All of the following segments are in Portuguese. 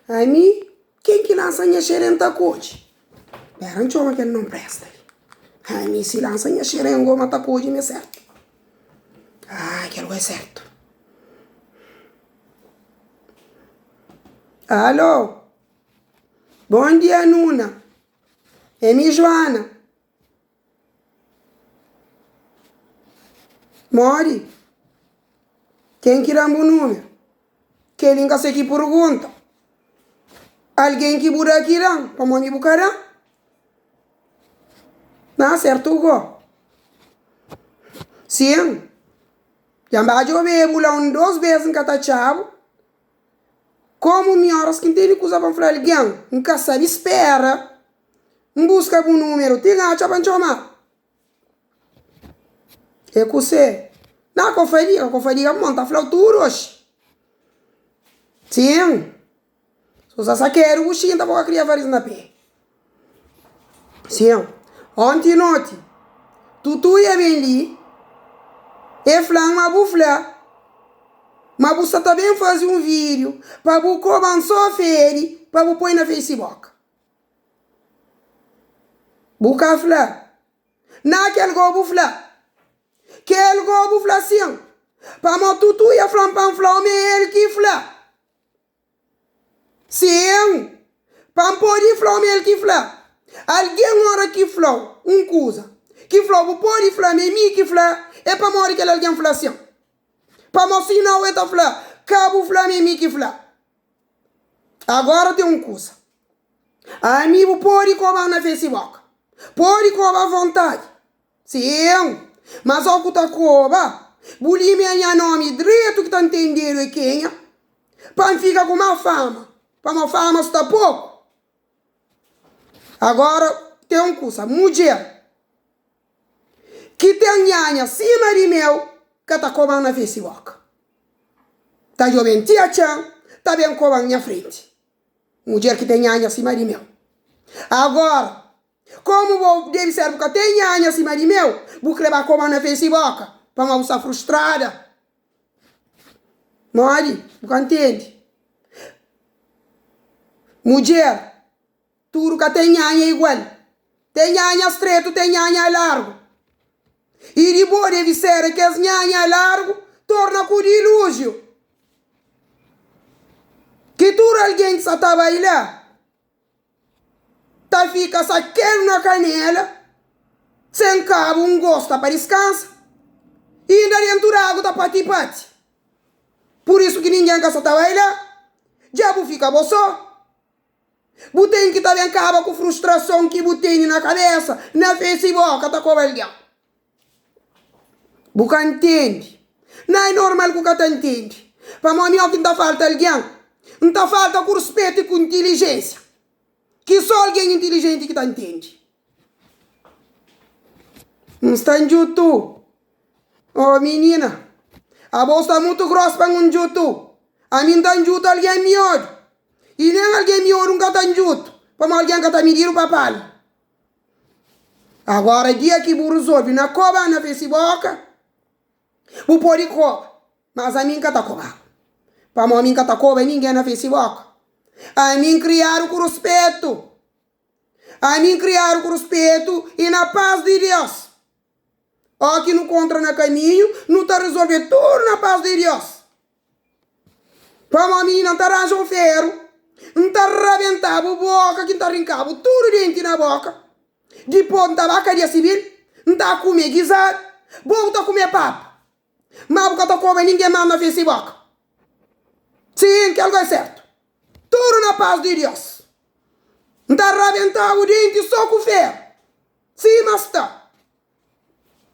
A mim, quem que lança a xerenta coach? Pera, um chama que ele não presta. A mim, se lança a xerengo, mata coach, me é certo. Aquilo é certo. Alô? Bom dia, Nuna. É minha Joana. Mori? Quem que rambo o número? Que linga se que pergunta? Alguém que bura aqui não? Para me buscar? Não, certo, go. Sim. Já vai chover, bula 2 vezes em cada chave. Como me horas que tem que usar para falar alguém? Nunca sabe, espera. Busca o número, tem a chave para chamar. É que você. Não, conferir, monta flautura hoje. Sim. Se você quer, o xinta para criar vários na pé. Sim. Ontem noite, tu ia bem ali, e flan uma bufla. Mas você também faz um vídeo para você começar a ferir, para você pôr na Facebook. Buca fla. Naquele gobo fla. Aquele gobo fla sim. Para mo tu ia flan para flan me ele que fla. Sim. Para pôr flan me ele que fla. Alguém ora que fla, coisa. Que fla, você pode fla me mi que fla. É para morrer que alguém fla sim. Para mo se não é ta fla. Cabo fla me mi que fla. Agora tem coisa. A mim você pode comer na Facebook. Pode comer à vontade. Sim. Mas ao que está coba, buli minha nome direito que está entendendo é quem é. Para ficar com uma fama. Para uma fama está pouco. Agora tem coisa. Mulher que tem nhanha cima de meu que está comendo na Facebook. Está jovem tia chan, está bem comendo na minha frente. Mulher que tem nhanha cima de meu. Agora, como deve ser porque tem nhanha cima de meu, vou levar como na Facebook, para uma moça frustrada. Mori, você entende? Mulher, tudo que tem nhanha é igual. Tem nhanha estreito, tem nhanha largo. E de boa deve ser que as nhanha largo torna com ilúzio. Que tudo alguém que só estava aí lá. Tá fica saqueiro na canela, sem cabo gosto para descansar, e ainda dentro da água tá pati-pati. Por isso que ninguém que só tá aí lá, diabo fica boçó. Tem que também acaba com frustração que tem na cabeça, na Facebook, tá com alguém. Você entende? Não é normal que você entende. Para mim, que não falta alguém, não falta com respeito e com inteligência. Que só alguém inteligente que tá entende. Não está em juto. Oh, menina. A bolsa está muito grossa para um juto. A mim está em juto alguém melhor. E nem alguém melhor nunca está em juto. Para alguém que está medindo o papai. Agora, dia que eu resolve na cova, na Facebook, vou pôr de cova. Mas a mim que está cova. Para mim que está cova, ninguém na Facebook. A mim criaram com respeito. A mim criaram com respeito e na paz de Deus. Aqui não contra no caminho, não está resolvendo tudo na paz de Deus. Para mim não está arranjando um ferro, não está arrebentando a boca, que está arrancando tudo dentro na boca. Depois não está vacaria civil, não está a comer guisado, bom está a comer papo. Mas porque está comendo ninguém mais na Facebook. Sim, que algo é certo. Tudo na paz de Deus. Não está arrebentando o dente só com ferro. Sim, mas está.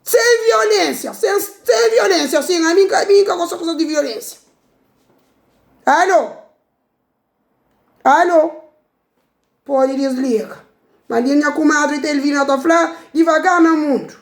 Sem violência, sem violência, assim, a mim que gosta de violência. Alô? Alô? Pode desligar. Mas minha comadre tem vindo a falar devagar no mundo.